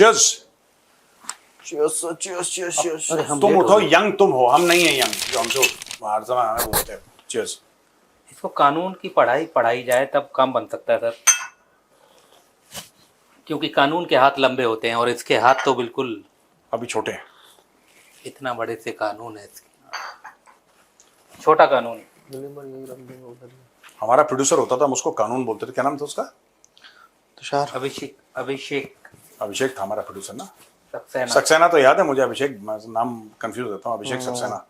Cheers. Cheers cheers cheers cheers. तुम उठो, young तुम हो, हम नहीं है यंग जो हमसे हर समय हमें बोलते हैं। चीयर्स। इसको कानून की पढ़ाई जाए तब काम बन सकता है सर, क्योंकि कानून के हाथ लंबे होते हैं और इसके हाथ तो बिल्कुल अभी छोटे हैं। इतना बड़े से कानून है इसके, छोटा कानून है। हमारा प्रोड्यूसर होता था, हम उसको कानून बोलते थे। क्या नाम था उसका? तुषार। अभिषेक अभिषेक था हमारा प्रोड्यूसर ना। सक्सेना। सक्सेना तो याद है मुझे, अभिषेक नाम कंफ्यूज होता हूँ। अभिषेक सक्सेना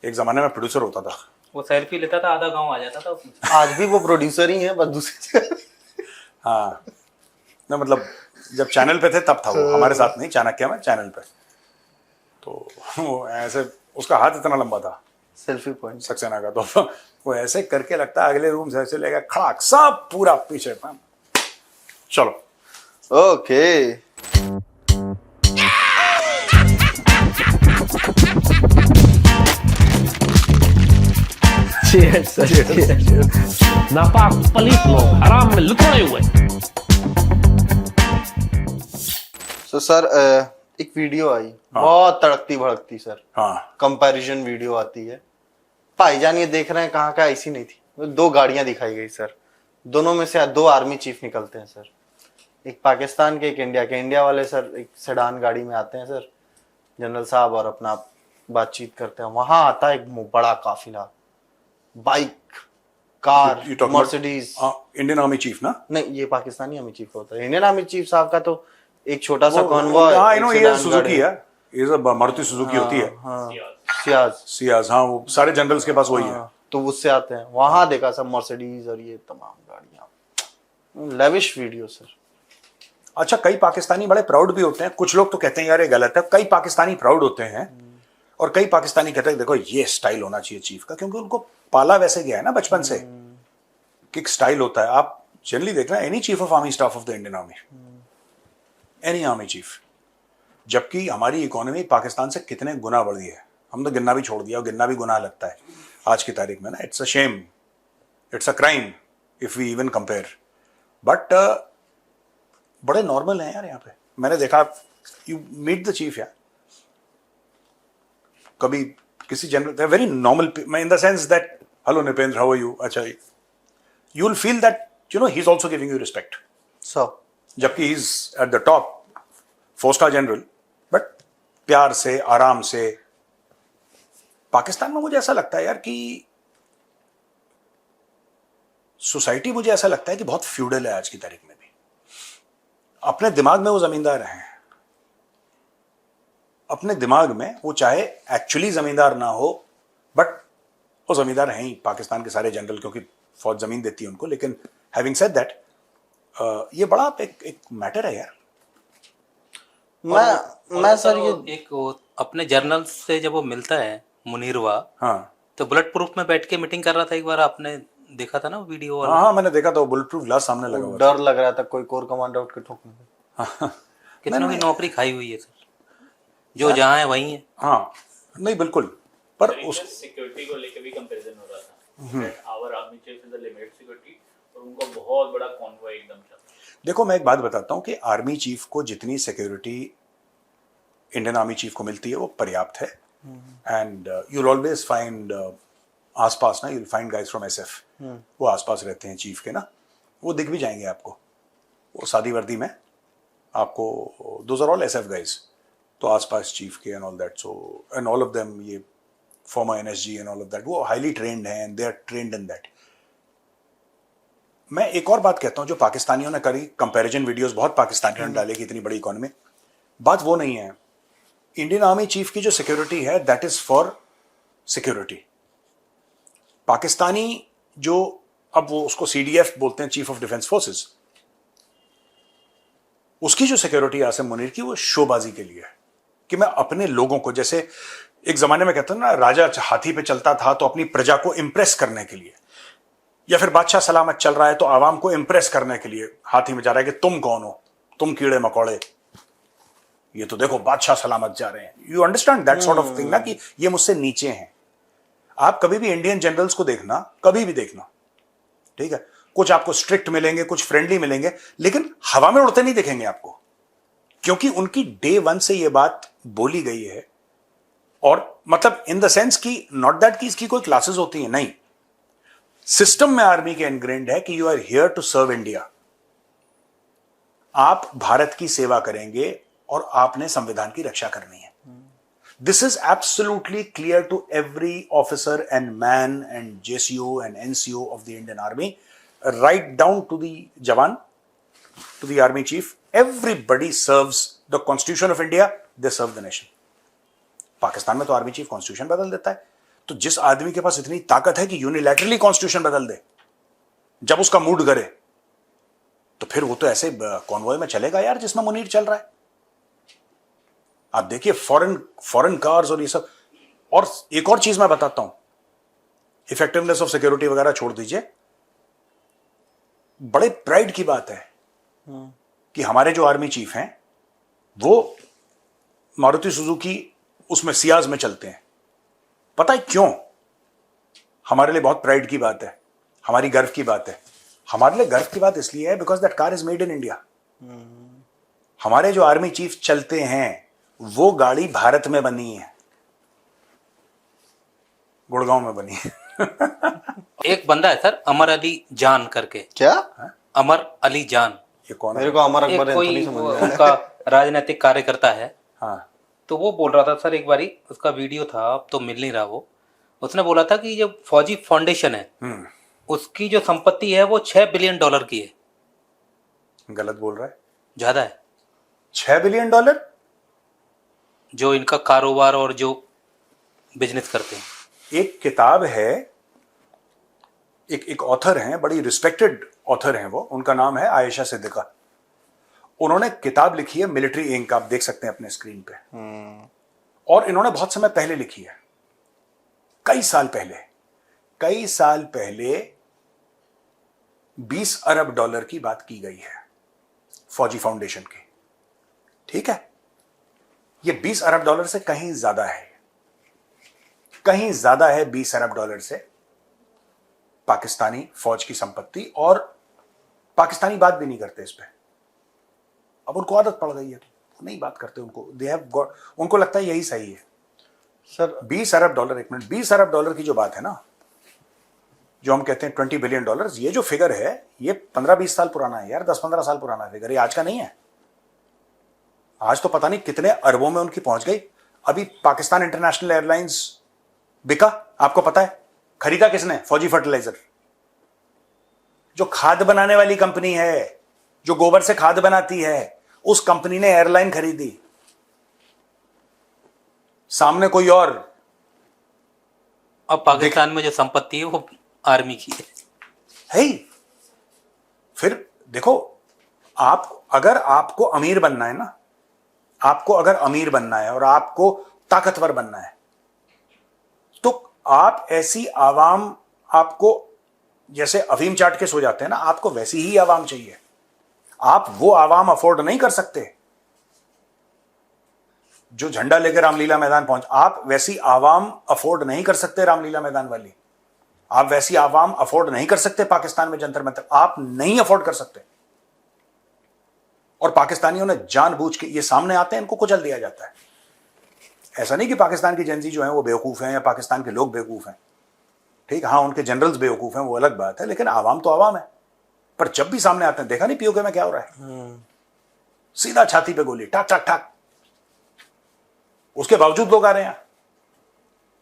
एक जमाने में प्रोड्यूसर होता था। वो सेल्फी लेता था, आधा गांव आ जाता था उसमें। आज भी वो प्रोड्यूसर ही है, बस दूसरी। हाँ ना, मतलब जब चैनल पे थे तब था वो, हमारे साथ नहीं, चाणक्य में चैनल पे। तो वो ऐसे, उसका हाथ इतना लंबा था सेल्फी पॉइंट सक्सेना का, तो वो ऐसे करके लगता है अगले रूम से ऐसे लेगा खड़ाक, सब पूरा पीछे। चलो ओके। Cheers, cheers. नापाक पलीत लोग हराम में लुटाए हुए। तो सर एक वीडियो आई, बहुत तड़कती भड़कती सर। हाँ कंपैरिजन वीडियो आती है। भाईजान ये देख रहे हैं कहाँ का ऐसी नहीं थी। दो गाड़ियां दिखाई गई सर, दोनों में से दो आर्मी चीफ निकलते हैं सर। एक पाकिस्तान के, एक इंडिया के। इंडिया वाले सर एक सेडान गाड़ी में आते हैं सर, जनरल साहब, और अपना बातचीत करते हैं। वहां आता है एक बड़ा काफिला, bike, car, Mercedes. Indian army chief ना? नहीं, ये पाकिस्तानी आर्मी चीफ होता है। इंडियन आर्मी चीफ साहब का तो एक छोटा सा कॉन्वॉय, सुजुकी है, ये मारुति सुजुकी होती है। सियाज। हाँ, वो सारे जनरल्स के पास वही है। तो उससे आते हैं। वहां देखा सब मर्सिडीज और ये तमाम गाड़ियां। Lavish video sir. अच्छा, कई पाकिस्तानी बड़े प्राउड भी होते हैं। कुछ लोग तो कहते हैं यार ये गलत है। कई पाकिस्तानी प्राउड होते हैं और कई पाकिस्तानी कहते हैं देखो ये स्टाइल होना चाहिए चीफ का, क्योंकि उनको पाला वैसे गया है ना बचपन से कि एक स्टाइल होता है। आप जनरली देखना, any chief of army staff of the Indian army, any army chief, जबकि हमारी इकोनॉमी पाकिस्तान से कितने गुना बढ़ी है। हम तो गिनना भी छोड़ दिया, और गिनना भी गुनाह लगता है आज की तारीख में ना। It's a shame, it's a crime if we even compare. But बड़े नॉर्मल हैं यार यहाँ पे। मैंने देखा, यू मीट द चीफ यार, कभी किसी general, very normal in the sense that hello Nipendra, how are you, अच्छा, you will feel that you know he is also giving you respect. जबकि he is at the top, 4 star general, but प्यार से, आराम से। पाकिस्तान में मुझे ऐसा लगता है यार कि सोसाइटी, मुझे ऐसा लगता है कि बहुत फ्यूडल है आज की तारीख में भी। अपने दिमाग में वो जमींदार हैं, अपने दिमाग में वो चाहे एक्चुअली जमींदार ना हो, बट वो जमींदार हैं ही पाकिस्तान के सारे जनरल, क्योंकि फौज जमीन देती है उनको। लेकिन हैविंग सेड दैट, ये बड़ा एक मैटर है यार। मैं सर ये एक अपने जर्नल से जब वो मिलता है मुनीरवा, हाँ, तो बुलेट प्रूफ में बैठ के मीटिंग कर रहा था। एक बार आपने देखा था ना वीडियो वाला? हाँ, मैंने देखा था, बुलेट प्रूफ ग्लास सामने लगा हुआ था। डर लग रहा था कोई कोर कमांडर उठ के ठोकने। कितनों की नौकरी खाई हुई है सर, जो जहाँ है वहीं है। हाँ, नहीं बिल्कुल, पर उस सिक्योरिटी को लेके भी कंपैरिजन हो रहा था। Our army chief is the limited security, और उनका बहुत बड़ा कॉन्वॉय एकदम चल। देखो, मैं एक बात बताता हूँ कि आर्मी चीफ को जितनी सिक्योरिटी इंडियन आर्मी चीफ को मिलती है वो पर्याप्त है। And you will always find आसपास ना, you will find guys from SF, वो आसपास रहते हैं चीफ के ना, वो दिख भी जाएंगे आपको, वो सादी वर्दी में आपको, those are all SF guys, तो आसपास चीफ के and all that. So and all of them, ये former NSG and all of that, वो हाईली ट्रेंड हैं and they are trained in that. मैं एक और बात कहता हूं जो पाकिस्तानियों ने करी, कंपैरिजन वीडियोस बहुत पाकिस्तानियों ने डाले कि इतनी बड़ी इकोनॉमी, बात वो नहीं है। इंडियन आर्मी चीफ की जो सिक्योरिटी है, that is for security. Pakistani जो, अब वो उसको सीडीएफ बोलते हैं, चीफ ऑफ डिफेंस फोर्सेस, उसकी जो सिक्योरिटी आसिम मुनीर की, वो शोबाजी के लिए है कि मैं अपने लोगों को, जैसे एक जमाने में कहते हैं ना, राजा हाथी पे चलता था तो अपनी प्रजा को इंप्रेस करने के लिए, या फिर बादशाह सलामत चल रहा है तो आवाम को इंप्रेस करने के लिए हाथी में जा रहा है कि तुम कौन हो, तुम कीड़े मकोड़े, ये तो देखो बादशाह सलामत जा रहे हैं। You understand that sort of thing ना, कि ये मुझसे नीचे हैं। आप कभी भी इंडियन जनरल्स को देखना, कभी भी देखना, ठीक है, कुछ आपको स्ट्रिक्ट मिलेंगे, कुछ फ्रेंडली मिलेंगे, लेकिन हवा में उड़ते नहीं दिखेंगे आपको। क्योंकि उनकी डे वन से यह बात बोली गई है, और मतलब इन द सेंस कि नॉट दैट कि इसकी कोई क्लासेस होती हैं, नहीं, सिस्टम में आर्मी के इनग्रेन्ड है कि you are here to serve India, आप भारत की सेवा करेंगे और आपने संविधान की रक्षा करनी है। This is absolutely clear to every officer and man and JCO and NCO of the Indian army, right down to the jawan, to the army chief, everybody serves the constitution of India, they serve the nation. Pakistan में तो army chief constitution बदल देता है, तो जिस आदमी के पास इतनी ताकत है कि यूनिलैटरली कॉन्स्टिट्यूशन बदल दे जब उसका मूड करे, तो फिर वो तो ऐसे कॉन्वॉय में चलेगा यार जिसमें मुनीर चल रहा है। आप देखिए फॉरेन कार्स और ये सब। और एक और चीज मैं बताता हूं, इफेक्टिवनेस ऑफ सिक्योरिटी वगैरह छोड़ दीजिए, बड़े प्राइड की बात है कि हमारे जो आर्मी चीफ हैं वो मारुति सुजुकी उसमें सियाज में चलते हैं। पता है क्यों? हमारे लिए बहुत प्राइड की बात है, हमारी गर्व की बात है। हमारे लिए गर्व की बात इसलिए है because that car is made in India. हमारे जो आर्मी चीफ चलते हैं वो गाड़ी भारत में बनी है, गुड़गांव में बनी है। एक बंदा है सर, अमर अली जान करके। क्या? अमर अली जान, ये कौन मेरे है? को अमर एक अकबर एंथोनी कोई समझ में आया। उनका राजनीतिक कार्यकर्ता है। हाँ, तो वो बोल रहा था सर, एक बारी उसका वीडियो था, अब तो मिल नहीं रहा वो। उसने बोला था कि जो फौजी फाउंडेशन है उसकी जो संपत्ति है वो $6 बिलियन की है। गलत बोल रहा है। ज्यादा है। $6 बिलियन जो इनका कारोबार और जो बिजनेस करते हैं। एक किताब है, एक ऑथर हैं, बड़ी रिस्पेक्टेड ऑथर हैं वो, उनका नाम है आयशा सिद्दीका। उन्होंने किताब लिखी है मिलिट्री इंक, आप देख सकते हैं अपने स्क्रीन पे। और इन्होंने बहुत समय पहले लिखी है, कई साल पहले $20 अरब की बात की गई है फौजी फाउंडेशन की। ठीक है, ये $20 अरब से कहीं ज्यादा है, कहीं ज्यादा है $20 अरब से पाकिस्तानी फौज की संपत्ति। और पाकिस्तानी बात भी नहीं करते इस पे। अब उनको आदत पड़ गई है, नहीं बात करते। उनको लगता है यही सही है। सर $20 अरब, एक मिनट, $20 अरब की जो बात है ना, जो हम कहते हैं $20 बिलियन, ये जो फिगर है ये 15-20 साल पुराना है यार, 10-15 साल पुराना फिगर, ये आज का नहीं है। आज तो पता नहीं कितने अरबों में उनकी पहुंच गई। अभी पाकिस्तान इंटरनेशनल एयरलाइंस बिका, आपको पता है खरीदा किसने? फौजी फर्टिलाइजर, जो खाद बनाने वाली कंपनी है, जो गोबर से खाद बनाती है, उस कंपनी ने एयरलाइन खरीदी। सामने कोई और। अब पाकिस्तान में जो संपत्ति है वो आर्मी की है। फिर देखो, आप अगर आपको अमीर बनना है ना, आपको अगर अमीर बनना है और आपको ताकतवर बनना है, तो आप ऐसी आवाम, आपको जैसे अफीम चाट के सो जाते हैं ना, आपको वैसी ही आवाम चाहिए। आप वो आवाम अफोर्ड नहीं कर सकते जो झंडा लेकर रामलीला मैदान पहुंच, आप वैसी आवाम अफोर्ड नहीं कर सकते रामलीला मैदान वाली। आप वैसी आवाम अफोर्ड नहीं कर सकते पाकिस्तान में जंतर मंतर, आप नहीं अफोर्ड कर सकते। और पाकिस्तानियों ने जानबूझ के ये सामने आते हैं, इनको कुचल दिया जाता है। ऐसा नहीं कि पाकिस्तान की जेनजी जो है वो बेवकूफ हैं या पाकिस्तान के लोग बेवकूफ हैं। ठीक, हाँ उनके जनरल्स बेवकूफ हैं, वो अलग बात है, लेकिन आवाम तो आवाम है। पर जब भी सामने आते हैं, देखा नहीं पीओके में क्या हो रहा है, सीधा छाती पे गोली, ठाक ठाक ठाक, उसके बावजूद लोग आ रहे हैं।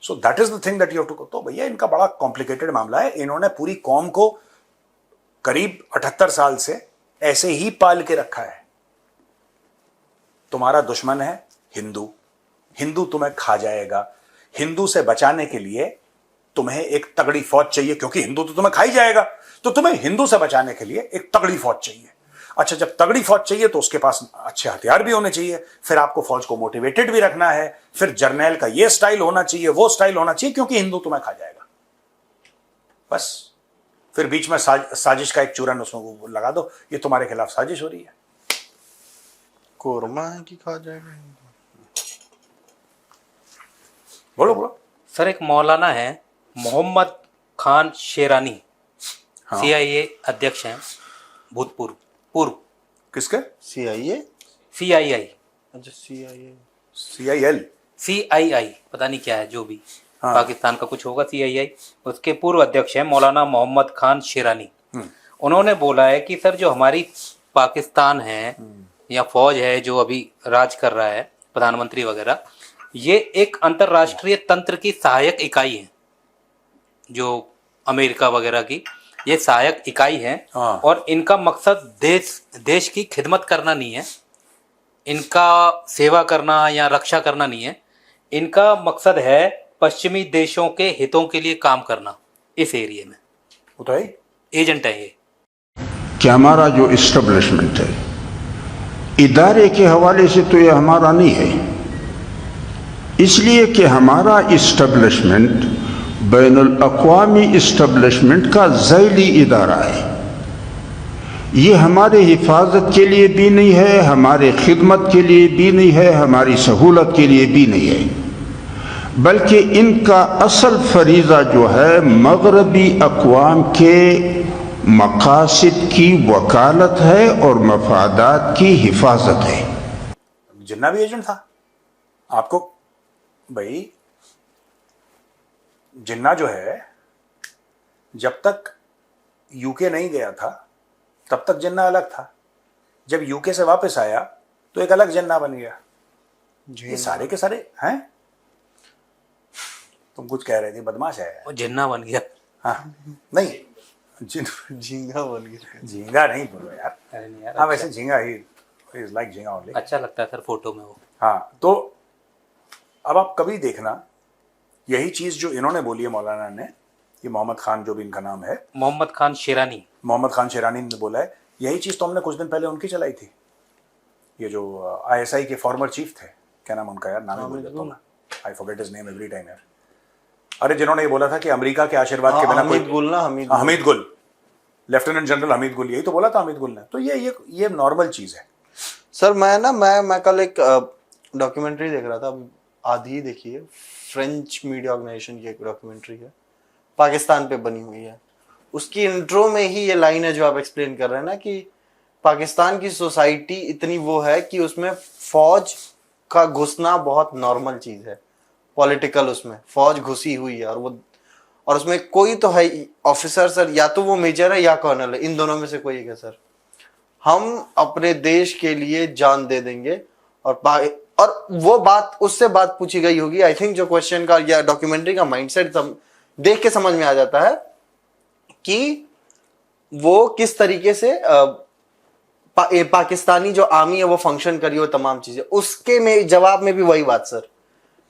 So that is the thing that you have to. तो भैया इनका बड़ा कॉम्प्लिकेटेड मामला है। इन्होंने पूरी कौम को करीब 78 साल से ऐसे ही पाल के रखा है। तुम्हारा दुश्मन है हिंदू, हिंदू तुम्हें खा जाएगा। हिंदू से बचाने के लिए तुम्हें एक तगड़ी फौज चाहिए, क्योंकि हिंदू तो तुम्हें खा ही जाएगा। तो तुम्हें हिंदू से बचाने के लिए एक तगड़ी फौज चाहिए। अच्छा, जब तगड़ी फौज चाहिए तो उसके पास अच्छे हथियार भी होने चाहिए। फिर आपको फौज को मोटिवेटेड भी रखना है। फिर जर्नैल का ये स्टाइल होना चाहिए, वो स्टाइल होना चाहिए, क्योंकि हिंदू तुम्हें खा जाएगा। बस फिर बीच में साजिश का एक चूरन उसमें लगा दो, ये तुम्हारे खिलाफ साजिश हो रही है। कोरमा है कि खा जाएगा। बोलो बोलो। सर एक मौलाना है मोहम्मद खान शेरानी, हाँ। CIA अध्यक्ष हैं, भूतपूर्व पूर्व। किसके? CIA CII, अच्छा CIA। CIL। CII पता नहीं क्या है, जो भी हाँ। पाकिस्तान का कुछ होगा CII। उसके पूर्व अध्यक्ष हैं मौलाना मोहम्मद खान शेरानी। उन्होंने बोला है कि सर जो हमारी पाकिस्तान है या फौज है जो अभी राज कर रहा है, प्रधानमंत्री वगैरह, ये एक अंतरराष्ट्रीय तंत्र की सहायक इकाई है, जो अमेरिका वगैरह की ये सहायक इकाई है। हाँ। और इनका मकसद देश की खिदमत करना नहीं है, इनका सेवा करना या रक्षा करना नहीं है, इनका मकसद है पश्चिमी देशों के हितों के लिए काम करना इस एरिया में। वो तो है, एजेंट है ये। कि हमारा जो इस्टेब्लिशमेंट है इदारे के हवाले से तो ये हमारा नहीं है, इसलिए कि हमारा इस्टेब्लिशमेंट बैनुल अक़वामी इस्टेब्लिशमेंट का ज़ैली इदारा है। ये हमारे हिफाजत के लिए भी नहीं है, हमारे खिदमत के लिए भी नहीं है, हमारी सहूलत के लिए भी नहीं है, बल्कि इनका असल फरीज़ा जो है मगरबी अक़वाम के मकासिद की वकालत है और मफादात की हिफाजत है। जिन्ना भी एजेंट था आपको भाई। जिन्ना जो है जब तक यूके नहीं गया था तब तक जिन्ना अलग था, जब यूके से वापस आया तो एक अलग जिन्ना बन गया। ये सारे के सारे हैं। तुम कुछ कह रहे थे, बदमाश है। वो जिन्ना बन गया। हाँ नहीं, झींगा बन गया। झींगा नहीं बोलो यार। अरे नहीं यार, हाँ वैसे झींगा ही इज लाइक झींगा ओनली। अच्छा लगता है सर फोटो में वो। हाँ तो अब आप कभी देखना यही चीज जो इन्होंने बोली है मौलाना ने, ये मोहम्मद खान जो भी इनका नाम है, मोहम्मद खान शेरानी, मोहम्मद खान शेरानी ने बोला है, यही चीज तो हमने कुछ दिन पहले उनकी चलाई थी। ये जो ISI के फॉर्मर चीफ थे, क्या नाम उनका यार, नाम ही भूल जाता हूं मैं, I forget his name every time यार। अरे जिन्होंने ये बोला था कि अमेरिका के आशीर्वाद के बिना हमीद गुल ना, हमीद गुल, लेफ्टिनेंट जनरल हमीद गुल, यही तो बोला था हमीद गुल ने। तो ये नॉर्मल चीज है सर। मैं कल एक डॉक्यूमेंट्री देख रहा था, अभी आधी ही देखी है, फ्रेंच मीडिया ऑर्गेनाइजेशन की एक डॉक्यूमेंट्री है, पाकिस्तान पे बनी हुई है। उसकी इंट्रो में ही ये लाइन है जो आप एक्सप्लेन कर रहे हैं ना, कि पाकिस्तान की सोसाइटी इतनी वो है कि उसमें फौज का घुसना बहुत नॉर्मल चीज है, पॉलिटिकल उसमें फौज घुसी हुई है, और उसमें कोई तो है ऑफिसर सर, या तो वो मेजर है या कर्नल है, इन दोनों में से कोई एक है सर। हम अपने देश के लिए जान दे देंगे। और वो बात, उससे बात पूछी गई होगी, आई थिंक जो क्वेश्चन का या डॉक्यूमेंट्री का माइंडसेट देख के समझ में आ जाता है कि वो किस तरीके से पाकिस्तानी जो आर्मी है वो फंक्शन करी हो, तमाम चीजें। उसके में जवाब में भी वही बात सर,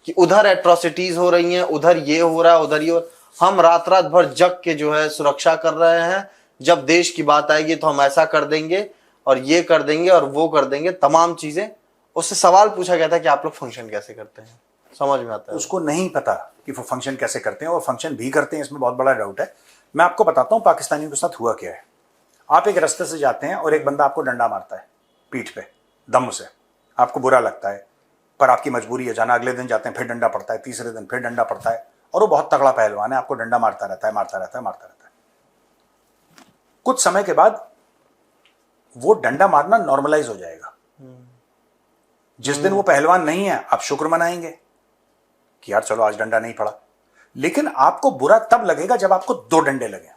कि उधर एट्रोसिटीज हो रही हैं, उधर ये हो रहा है, उधर ये हम रात रात भर जग के जो है सुरक्षा कर रहे हैं, जब देश की बात आएगी तो हम ऐसा कर देंगे और ये कर देंगे और वो कर देंगे, तमाम चीजें। उससे सवाल पूछा गया था कि आप लोग फंक्शन कैसे करते हैं, समझ में आता है? उसको नहीं पता कि वो फंक्शन कैसे करते हैं, और फंक्शन भी करते हैं, इसमें बहुत बड़ा डाउट है। मैं आपको बताता हूं पाकिस्तानियों के साथ हुआ क्या है। आप एक रास्ते से जाते हैं और एक बंदा आपको डंडा मारता है पीठ पे दम से, आपको बुरा लगता है, पर आपकी मजबूरी है जाना। अगले दिन जाते हैं, फिर डंडा पड़ता है, तीसरे दिन फिर डंडा पड़ता है, और वो बहुत तगड़ा पहलवान है, आपको डंडा मारता रहता है, मारता रहता है, मारता रहता है। कुछ समय के बाद वो डंडा मारना नॉर्मलाइज हो जाएगा। जिस दिन वो पहलवान नहीं है, आप शुक्र मनाएंगे कि यार चलो आज डंडा नहीं पड़ा, लेकिन आपको बुरा तब लगेगा जब आपको 2 डंडे लगे,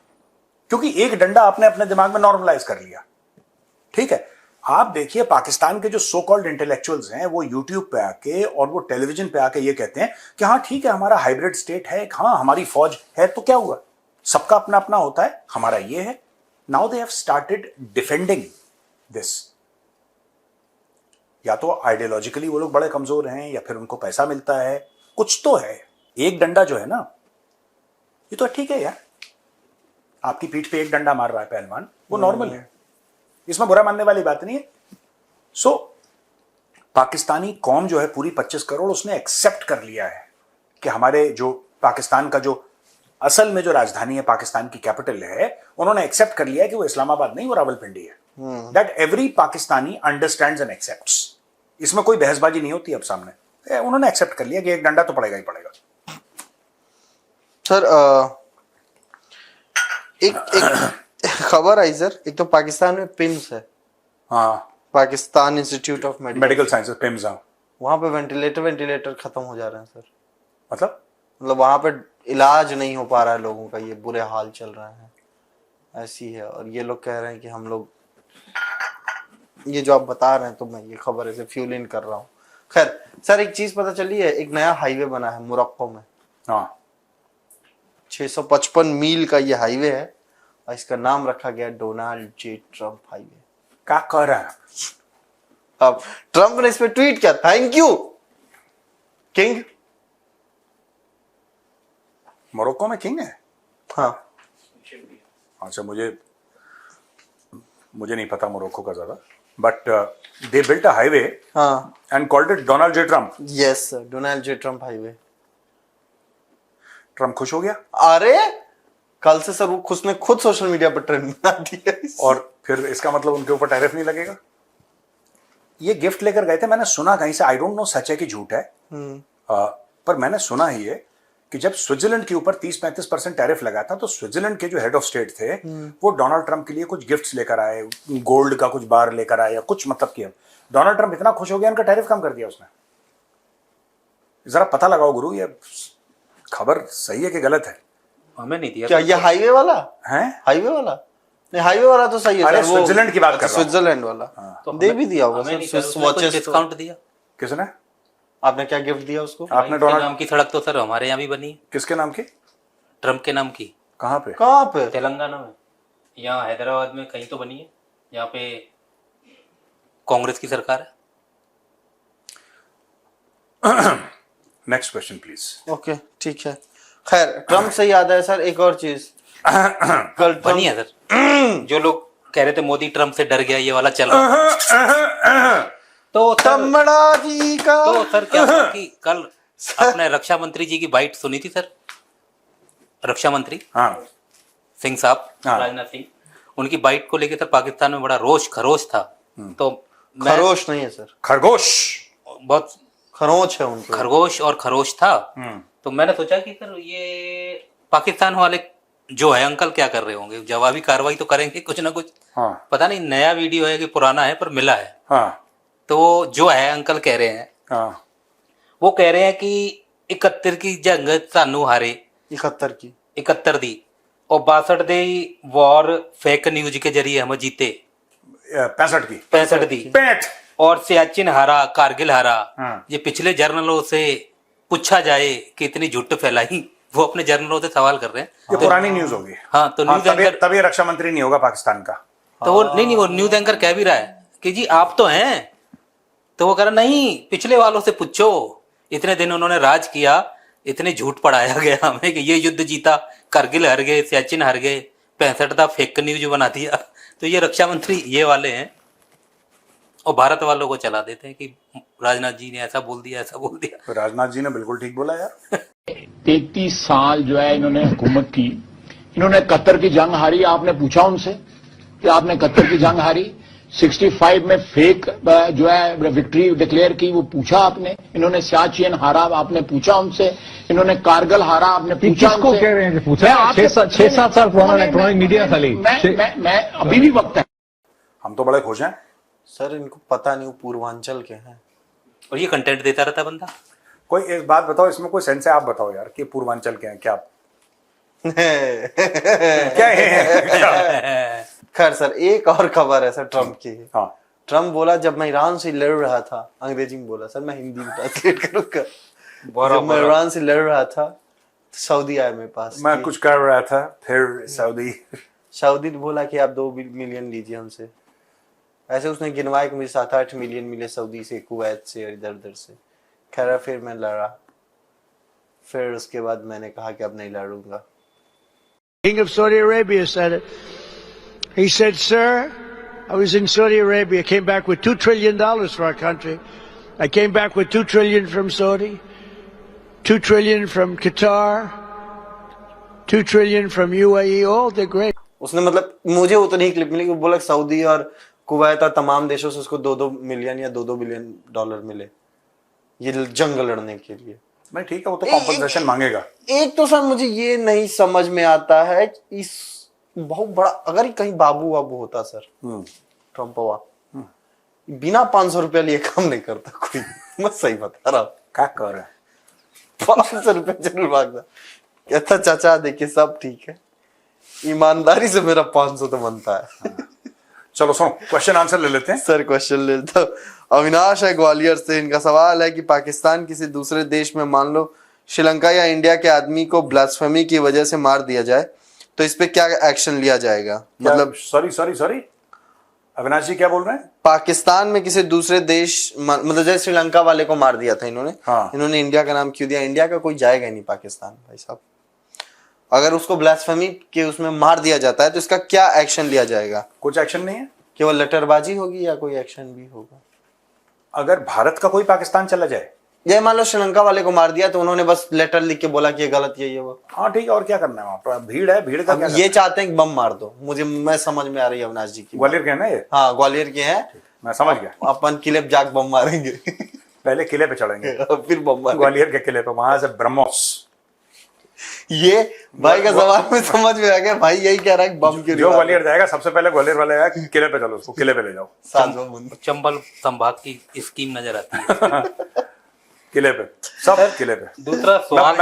क्योंकि एक डंडा आपने अपने दिमाग में नॉर्मलाइज कर लिया। ठीक है, आप देखिए पाकिस्तान के जो सो कॉल्ड इंटेलेक्चुअल्स हैं, वो यूट्यूब पे आके और वो टेलीविजन पे आके ये कहते हैं कि हाँ ठीक है, हमारा हाइब्रिड स्टेट है, हाँ हमारी फौज है, तो क्या हुआ, सबका अपना अपना होता है, हमारा ये है। Now they have started defending this. या तो आइडियोलॉजिकली वो लोग बड़े कमजोर हैं, या फिर उनको पैसा मिलता है, कुछ तो है। एक डंडा जो है ना, ये तो ठीक है यार, आपकी पीठ पे एक डंडा मार रहा है पहलवान, वो नॉर्मल है, इसमें बुरा मानने वाली बात नहीं है। सो पाकिस्तानी कौम जो है पूरी 25 करोड़, उसने एक्सेप्ट कर लिया है कि हमारे जो पाकिस्तान का जो असल में जो राजधानी है, पाकिस्तान की कैपिटल है, उन्होंने एक्सेप्ट कर लिया है कि वो इस्लामाबाद नहीं, वो रावलपिंडी है। That every Pakistani understands and accepts. इसमें कोई बहसबाजी नहीं होती अब सामने, उन्होंने एक्सेप्ट कर लिया कि एक डंडा तो पड़ेगा ही पड़ेगा। सर एक खबर आई सर, एक तो पाकिस्तान में पिन्स है, हाँ Pakistan institute of medical sciences PIMS, हाँ। वहां पे वेंटिलेटर खत्म हो जा रहे हैं सर। मतलब वहां पे इलाज नहीं हो पा रहा है लोगों का, ये बुरे हाल चल रहे हैं, ऐसी है। और ये लोग कह रहे हैं कि हम लोग, ये जो आप बता रहे हैं तो मैं ये खबर ऐसे फ्यूल इन कर रहा हूँ। खैर सर, एक चीज पता चली है, एक नया हाईवे बना है मोरक्को में। हाँ, 655 मील का ये हाईवे है और इसका नाम रखा गया डोनाल्ड जे ट्रम्प हाईवे। क्या कर रहा है? अब ट्रम्प ने इस पे ट्वीट किया, थैंक यू किंग। मोरक्को में किंग है? हाँ अच्छा, मुझे नहीं पता मोरक्को का ज्यादा, but they built a highway हाँ and called it Donald J Trump. Yes sir, Donald J Trump highway. Trump खुश हो गया अरे कल से सर उसने खुद सोशल मीडिया पर ट्रेंड बना दिया। और फिर इसका मतलब उनके ऊपर टैरिफ नहीं लगेगा। ये गिफ्ट लेकर गए थे, मैंने सुना कहीं से, आई डोंट नो सच है कि झूठ है, पर मैंने सुना ही है कि जब स्विट्जरलैंड के ऊपर 30-35% टैरिफ लगा था तो स्विट्जरलैंड के जो हेड ऑफ स्टेट थे वो डोनाल्ड ट्रम्प के लिए कुछ गिफ्ट्स लेकर आए, गोल्ड का कुछ बार लेकर आए या कुछ, मतलब किया। डोनाल्ड ट्रम्प इतना खुश हो गया, उनका टैरिफ कम कर दिया उसने। जरा पता लगाओ गुरु, ये खबर सही है कि गलत है? हमें नहीं दिया क्या ये हाईवे वाला है? हाईवे वाला नहीं, हाईवे वाला तो सही है अरे सर, वो स्विट्जरलैंड की बात कर रहा हूं। स्विट्जरलैंड वाला तो दे भी दिया होगा हमें सर, नहीं सर, स्विस उसने कुछ वॉचेस। डिस्काउंट दिया। किसने? आपने क्या गिफ्ट दिया उसको? आपने के डोनाल्ड नाम की सड़क तो सर हमारे यहाँ भी बनी है, किसके नाम की? ट्रम्प के नाम की। कहाँ पे? कहाँ पे? तेलंगाना में, यहाँ हैदराबाद में कहीं तो बनी है, यहाँ पे कांग्रेस की सरकार है। Next question please. ओके ठीक है। खैर ट्रम्प से याद है सर एक और चीज, कल बनी है सर। जो लोग कह रहे थे मोदी ट्रम्प से डर गया, ये वाला चल रहा। तो तमड़ा जी का तो सर क्या हुआ कि कल अपने रक्षा मंत्री जी की बाइट सुनी थी सर, रक्षा मंत्री हाँ, सिंह साहब, हाँ। राजनाथ सिंह, उनकी बाइट को लेकर सर पाकिस्तान में बड़ा रोष खरोश था। तो मैं खरोश नहीं है सर, खरगोश, बहुत खरोच है उनको। खरगोश और खरोश था। तो मैंने सोचा कि सर ये पाकिस्तान वाले जो है अंकल क्या कर रहे होंगे, जवाबी कार्रवाई तो करेंगे कुछ ना कुछ। हाँ, पता नहीं नया वीडियो है कि पुराना है, पर मिला है। हाँ, तो जो है अंकल कह रहे हैं, हाँ, वो कह रहे हैं कि 71 की जंग सानू हारे, 71 दी और 62 दी वॉर फेक न्यूज के जरिए हम जीते, 65 की, 65 दी, 65। और सियाचिन हारा, कारगिल हारा। हाँ। ये पिछले जर्नलों से पूछा जाए कि इतनी झूठ फैलाई, वो अपने जर्नलों से सवाल कर रहे हैं। ये पुरानी न्यूज होगी। हाँ, तो न्यूज एंकर, तभी रक्षा मंत्री नहीं होगा पाकिस्तान का। तो वो नहीं, वो न्यूज एंकर कह भी रहा है कि जी आप तो हैं, तो वो कह रहा नहीं, पिछले वालों से पूछो, इतने दिन उन्होंने राज किया, इतने झूठ पढ़ाया गया हमें कि ये युद्ध जीता, कारगिल हार गए, सियाचिन हार गए, 65 का फेक न्यूज बना दिया। तो ये रक्षा मंत्री ये वाले हैं, और भारत वालों को चला देते हैं कि राजनाथ जी ने ऐसा बोल दिया, ऐसा बोल दिया। तो राजनाथ जी ने बिल्कुल ठीक बोला यार। 33 साल जो है इन्होंने हुकूमत की, इन्होंने कतर की जंग हारी। आपने पूछा उनसे कि आपने कतर की जंग हारी? 65 में फेक जो है विक्ट्री डिक्लेयर की, वो पूछा आपने? इन्होंने सियाचिन हारा, आपने पूछा उनसे? इन्होंने कारगिल हारा, आपने पूछा किसको उनसे? कह रहे हैं कि पूछा? 6-7 साल पुराना इलेक्ट्रॉनिक मीडिया खाली। मैं अभी भी वक्त है। हम तो बड़े खुश हैं सर, इनको पता नहीं वो पूर्वांचल के हैं। और ये कंटेंट देता रहता बंदा। कोई एक बात बताओ, इसमें कोई सेंस है? आप बताओ यार कि पूर्वांचल के हैं क्या? क्या है? खैर सर एक और खबर है सर ट्रम्प की। हाँ, ट्रम्प बोला जब मैं ईरान से लड़ रहा था, अंग्रेजी में बोला सर, मैं हिंदी में ट्रांसलेट करूंगा। जब मैं ईरान से लड़ रहा था तो सऊदी आया मेरे पास। मैं कुछ कर रहा था, फिर सऊदी ने बोला कि आप 2 मिलियन लीजिए हमसे। ऐसे उसने गिनवाया कि मुझे 7-8 मिलियन मिले सऊदी से, कुवैत से, इधर उधर से। खैर फिर मैं लड़ा, फिर उसके बाद मैंने कहा कि अब नहीं लड़ूंगा। King of Saudi Arabia said it. He said, "Sir, I was in Saudi Arabia, came back with $2 trillion for our country. I came back with $2 trillion from Saudi, $2 trillion from Qatar, $2 trillion from UAE, all they're great." उसने मतलब मुझे उतनी ही clip मिली कि बोला Saudi और Kuwait और तमाम देशों से उसको 2-2 मिलियन या $2-2 बिलियन मिले ये जंग लड़ने के लिए। नहीं ठीक है, वो तो कॉम्पनसेशन मांगेगा। एक तो सर मुझे ये नहीं समझ में आता है, इस बहुत बड़ा अगर कहीं बाबू वाबू होता सर, ट्रम्प हुआ, बिना 500 रुपया लिए काम नहीं करता कोई। मैं सही बता रहा हूँ। क्या कर रहे हैं? 500 रुपया जरूर मांगता। कहता चाचा देखिए सब ठीक है, ईमानदारी से मेरा 500 तो बनता है। चलो सुनो, क्वेश्चन आंसर ले लेते हैं। सर क्वेश्चन ले लेता हूं। अविनाश है ग्वालियर से, इनका सवाल है कि पाकिस्तान किसी दूसरे देश में, मान लो श्रीलंका या इंडिया के आदमी को ब्लास्फेमी की वजह से मार दिया जाए तो इस पे क्या एक्शन लिया जाएगा? मतलब सॉरी अविनाश जी क्या बोल रहे हैं? पाकिस्तान में किसी दूसरे देश, मतलब जैसे श्रीलंका वाले को मार दिया था इन्होंने, हाँ। इन्होंने इंडिया का नाम क्यों दिया? इंडिया का कोई जाएगा ही नहीं पाकिस्तान भाई साहब। अगर उसको ब्लास्फेमी के उसमें मार दिया जाता है तो इसका क्या एक्शन लिया जाएगा? कुछ एक्शन नहीं है, केवल लेटरबाजी होगी या कोई एक्शन भी होगा? अगर भारत का कोई पाकिस्तान चला जाए, ये मान लो श्रीलंका वाले को मार दिया तो उन्होंने बस लेटर लिख के बोला कि ये गलत ये वो। हाँ ठीक है, और क्या करना है वहां पर? भीड़ है, भीड़ का क्या ये चाहते हैं कि बम मार दो। मैं समझ में आ रही है अविनाश जी की। ग्वालियर के है ना ये? हाँ ग्वालियर के हैं, मैं समझ गया। अपन किले पे जाके बम मारेंगे। पहले किले पे चढ़ेंगे, फिर बम मारेंगे। ग्वालियर के किले पे, वहां से ब्रह्मोस। ये भाई का सवाल में समझ में आ गया, भाई यही कह रहा है कि बम क्यों जो ग्वालियर जाएगा सबसे पहले ग्वालियर वाले आएगा, किले पे चलो, उसको किले पे ले जाओ। चंबल संभाग की स्कीम नजर आती है। किले पे, सब किले पे। दूसरा सवाल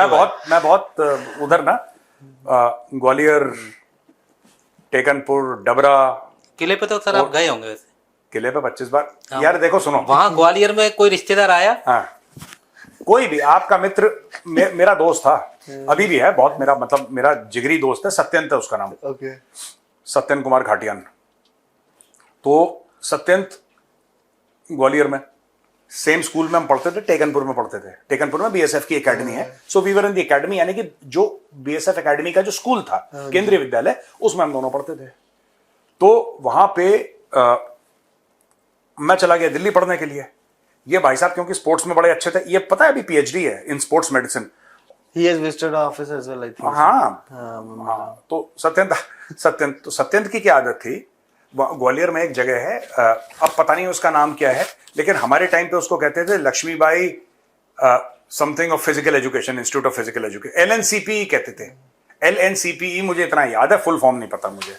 मैं बहुत उधर ना, ग्वालियर, टेकनपुर, डबरा, किले पे तो सर आप गए होंगे वैसे। किले पे 25 बार। यार देखो सुनो, वहां ग्वालियर में कोई रिश्तेदार आया? हाँ, कोई भी आपका मित्र, मेरा दोस्त था, अभी भी है, बहुत मेरा मतलब मेरा जिगरी दोस्त है, सत्यंत है उसका नाम। ओके। सत्यन कुमार घाटियान। तो सत्यंत ग्वालियर में सेम स्कूल में हम पढ़ते थे, टेकनपुर में पढ़ते थे। टेकनपुर में बीएसएफ की एकेडमी है, so we were in the academy, यानी कि जो बीएसएफ एकेडमी का जो स्कूल था, केंद्रीय विद्यालय, उसमें हम दोनों पढ़ते थे। तो वहां पे मैं चला गया दिल्ली पढ़ने के लिए। ये भाई साहब क्योंकि स्पोर्ट्स में बड़े अच्छे थे, ये पता है अभी पीएचडी है in sports medicine. He has visited our office as well, I think. हाँ, तो सत्यंत की क्या आदत थी, ग्वालियर में एक जगह है, अब पता नहीं उसका नाम क्या है, लेकिन हमारे टाइम पे उसको कहते थे Lakshmibai something of physical education, institute of physical education, LNCPE कहते थे। LNCPE मुझे इतना याद है, फुल फॉर्म नहीं पता मुझे,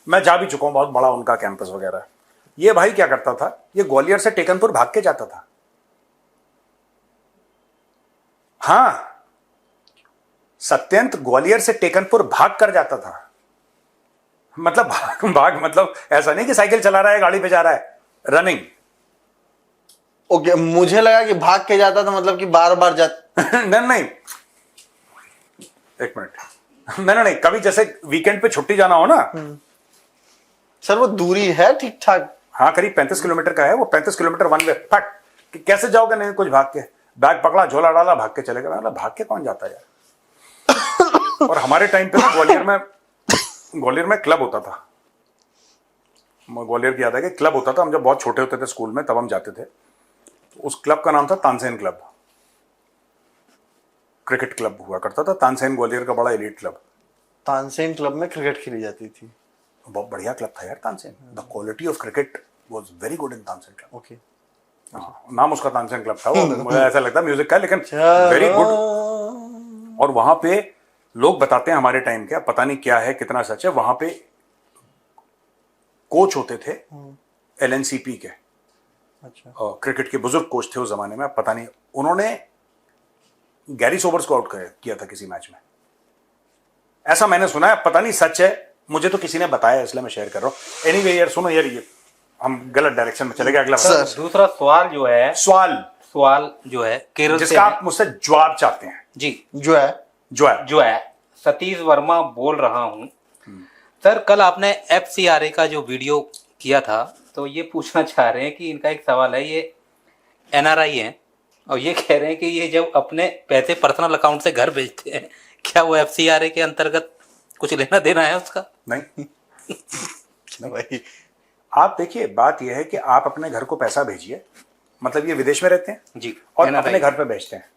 मैं जा भी चुका हूं, बहुत बड़ा उनका कैंपस वगैरह। ये भाई क्या करता था, ये ग्वालियर से टेकनपुर भाग के जाता था। हाँ, सत्यंत ग्वालियर से टेकनपुर भाग कर जाता था। मतलब भाग मतलब ऐसा नहीं कि साइकिल चला रहा है, गाड़ी पे जा रहा है, रनिंग। ओके, मुझे लगा कि भाग के जाता था मतलब कि बार बार जाता। नहीं, एक मिनट, नहीं, कभी जैसे वीकेंड पे छुट्टी जाना हो ना। सर वो दूरी है ठीक ठाक? हाँ, करीब 35 किलोमीटर का है वो, 35 किलोमीटर वन वे। फट, कैसे जाओगे? नहीं कुछ भाग के, बैग पकड़ा, झोला डाला, भाग के चले गए। मतलब भाग के कौन जाता है यार? और हमारे टाइम पे ना ग्वालियर में क्लब होता था। ग्वालियर की याद है कि क्लब होता था, हम जब बहुत छोटे होते थे स्कूल में तब हम जाते थे। तो उस क्लब का नाम था तानसेन क्लब, क्रिकेट क्लब हुआ करता था। तानसेन ग्वालियर का बड़ा एलीट क्लब। तानसेन क्लब में क्रिकेट खेली जाती थी? बहुत बढ़िया क्लब था यार Tansen. The quality of cricket was very good in Tansen club. Okay, नाम उसका तानसेन क्लब था। वो मुझे ऐसा लगता है म्यूजिक का, लेकिन वेरी गुड। और वहां पे लोग बताते हैं हमारे टाइम के, पता नहीं क्या है, कितना सच है, वहां पे कोच होते थे LNCP के। अच्छा। क्रिकेट के बुजुर्ग कोच थे उस जमाने में, पता नहीं, उन्होंने गैरी सोबर्स को आउट किया था किसी मैच में, ऐसा मैंने सुना है। पता नहीं सच है, मुझे तो किसी ने बताया, इसलिए मैं शेयर कर रहा हूं। एनीवे यार सुनो यार, ये हम गलत डायरेक्शन में चले गए। अगला दूसरा सवाल जो है, सवाल जो है केरल से, जिसका आप मुझसे जवाब चाहते हैं जी, जो है सतीश वर्मा बोल रहा हूं। सर कल आपने FCRA का जो वीडियो किया था, तो ये पूछना चाह रहे हैं कि इनका एक सवाल है, ये NRI हैं और ये कह रहे हैं कि ये जब अपने पैसे पर्सनल अकाउंट से घर भेजते हैं, क्या वो FCRA के अंतर्गत कुछ लेना देना है उसका? नहीं। भाई आप देखिए, बात यह है कि आप अपने घर को पैसा भेजिए, मतलब ये विदेश में रहते हैं जी, और अपने घर पे भेजते हैं,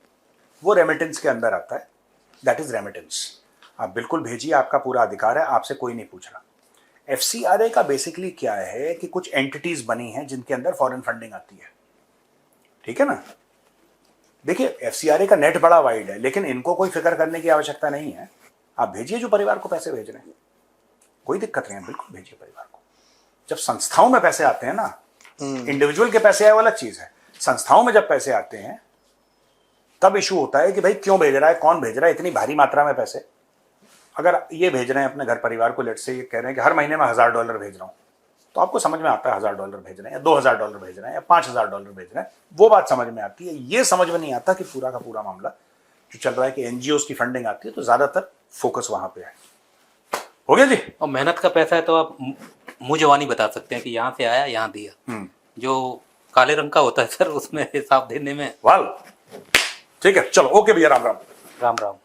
वो रेमिटेंस के अंदर आता है, दैट इज रेमिटेंस। आप बिल्कुल भेजिए, आपका पूरा अधिकार है, आपसे कोई नहीं पूछ रहा। FCRA का बेसिकली क्या है कि कुछ एंटिटीज बनी हैं जिनके अंदर फॉरेन फंडिंग आती है, ठीक है ना। देखिए FCRA का नेट बड़ा वाइड है, लेकिन इनको कोई फिक्र करने की आवश्यकता नहीं है। आप भेजिए जो परिवार को पैसे भेज रहे हैं, कोई दिक्कत नहीं है, बिल्कुल भेजिए परिवार को। जब संस्थाओं में पैसे आते हैं ना, इंडिविजुअल के पैसे आए वो अलग चीज है, संस्थाओं में जब पैसे आते हैं तब इशू होता है कि भाई क्यों भेज रहा है, कौन भेज रहा है इतनी भारी मात्रा में पैसे। अगर ये भेज रहे हैं अपने घर परिवार को, लेट से ये कह रहे हैं कि हर महीने में $1000 भेज रहा हूं, तो आपको समझ में आता है $1000 भेज रहे हैं या $2000 भेज रहे हैं या $5000 भेज रहे हैं, वो बात समझ में आती है। ये समझ में नहीं आता कि पूरा का पूरा मामला जो चल रहा है कि एनजीओज की फंडिंग आती है तो ज्यादातर फोकस वहां पे है। हो गया जी। और मेहनत का पैसा है तो आप मुंह जवानी बता सकते हैं कि यहाँ से आया यहाँ दिया। जो काले रंग का होता है सर उसमें हिसाब देने में वाल ठीक है, चलो ओके भैया, राम राम। राम राम।